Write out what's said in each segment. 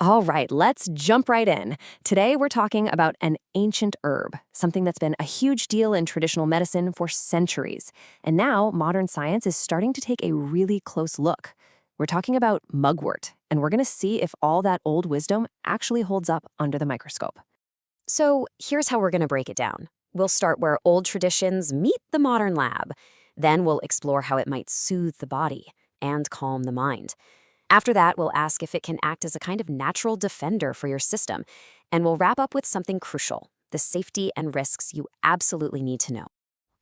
All right, let's jump right in. Today, we're talking about an ancient herb, something that's been a huge deal in traditional medicine for centuries. And now, modern science is starting to take a really close look. We're talking about mugwort, and we're going to see if all that old wisdom actually holds up under the microscope. So here's how we're going to break it down. We'll start where old traditions meet the modern lab. Then we'll explore how it might soothe the body and calm the mind. After that, we'll ask if it can act as a kind of natural defender for your system. And we'll wrap up with something crucial, the safety and risks you absolutely need to know.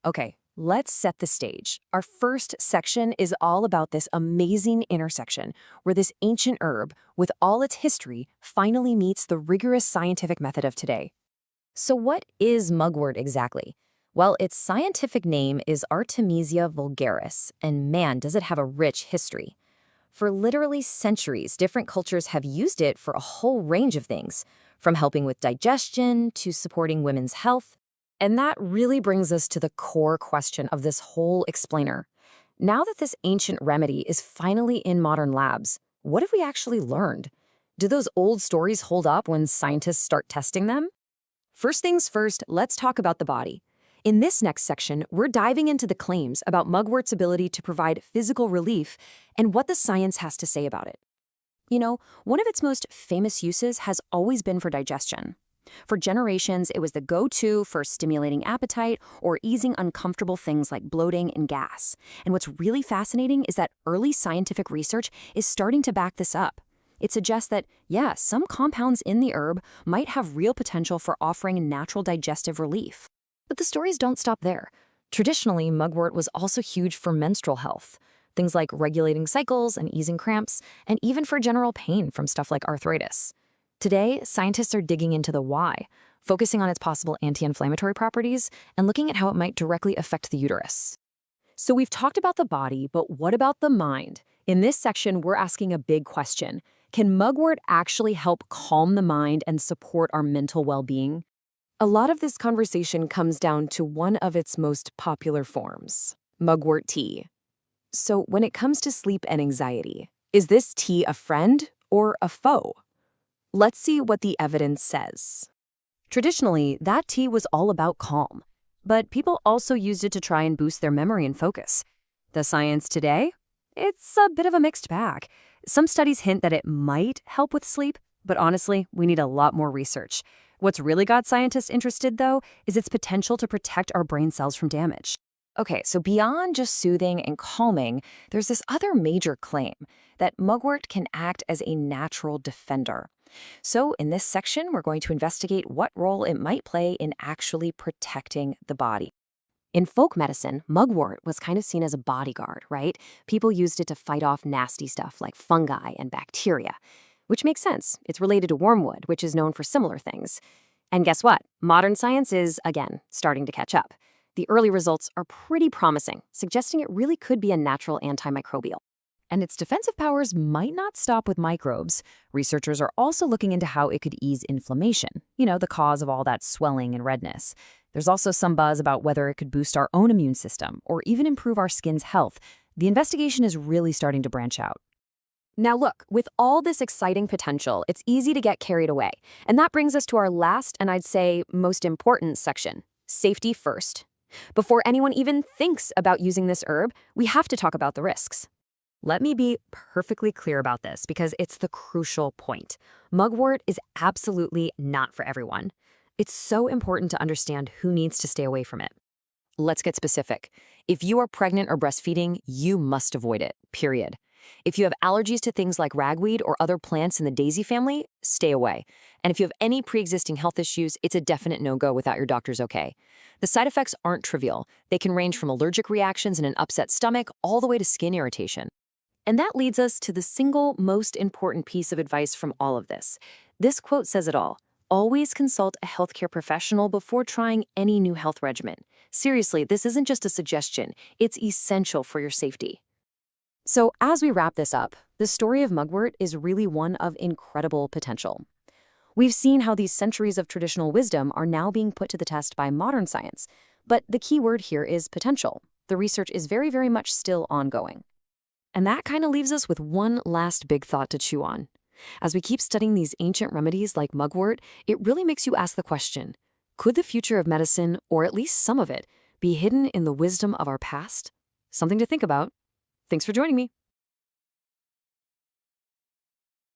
Okay, let's set the stage. Our first section is all about this amazing intersection where this ancient herb, with all its history, finally meets the rigorous scientific method of today. So what is mugwort exactly? Well, its scientific name is Artemisia vulgaris, and man, does it have a rich history. For literally centuries, different cultures have used it for a whole range of things, from helping with digestion to supporting women's health. And that really brings us to the core question of this whole explainer. Now that this ancient remedy is finally in modern labs, what have we actually learned? Do those old stories hold up when scientists start testing them? First things first, let's talk about the body. In this next section, we're diving into the claims about mugwort's ability to provide physical relief and what the science has to say about it. You know, one of its most famous uses has always been for digestion. For generations, it was the go-to for stimulating appetite or easing uncomfortable things like bloating and gas. And what's really fascinating is that early scientific research is starting to back this up. It suggests that, yeah, some compounds in the herb might have real potential for offering natural digestive relief. But the stories don't stop there. Traditionally, mugwort was also huge for menstrual health, things like regulating cycles and easing cramps, and even for general pain from stuff like arthritis. Today, scientists are digging into the why, focusing on its possible anti-inflammatory properties and looking at how it might directly affect the uterus. So we've talked about the body, but what about the mind? In this section, we're asking a big question. Can mugwort actually help calm the mind and support our mental well-being? A lot of this conversation comes down to one of its most popular forms, mugwort tea. So when it comes to sleep and anxiety, is this tea a friend or a foe? Let's see what the evidence says. Traditionally, that tea was all about calm, but people also used it to try and boost their memory and focus. The science today? It's a bit of a mixed bag. Some studies hint that it might help with sleep, but honestly, we need a lot more research. What's really got scientists interested, though, is its potential to protect our brain cells from damage. Okay, so beyond just soothing and calming, there's this other major claim that mugwort can act as a natural defender. So in this section, we're going to investigate what role it might play in actually protecting the body. In folk medicine, mugwort was kind of seen as a bodyguard, right? People used it to fight off nasty stuff like fungi and bacteria. Which makes sense. It's related to wormwood, which is known for similar things. And guess what? Modern science is, again, starting to catch up. The early results are pretty promising, suggesting it really could be a natural antimicrobial. And its defensive powers might not stop with microbes. Researchers are also looking into how it could ease inflammation, the cause of all that swelling and redness. There's also some buzz about whether it could boost our own immune system or even improve our skin's health. The investigation is really starting to branch out. Now look, with all this exciting potential, it's easy to get carried away. And that brings us to our last and I'd say most important section, safety first. Before anyone even thinks about using this herb, we have to talk about the risks. Let me be perfectly clear about this because it's the crucial point. Mugwort is absolutely not for everyone. It's so important to understand who needs to stay away from it. Let's get specific. If you are pregnant or breastfeeding, you must avoid it, period. If you have allergies to things like ragweed or other plants in the daisy family, stay away. And if you have any pre-existing health issues, it's a definite no-go without your doctor's okay. The side effects aren't trivial. They can range from allergic reactions and an upset stomach all the way to skin irritation. And that leads us to the single most important piece of advice from all of this. This quote says it all. Always consult a healthcare professional before trying any new health regimen. Seriously, this isn't just a suggestion. It's essential for your safety. So as we wrap this up, the story of mugwort is really one of incredible potential. We've seen how these centuries of traditional wisdom are now being put to the test by modern science. But the key word here is potential. The research is very, very much still ongoing. And that kind of leaves us with one last big thought to chew on. As we keep studying these ancient remedies like mugwort, it really makes you ask the question, could the future of medicine, or at least some of it, be hidden in the wisdom of our past? Something to think about. Thanks for joining me.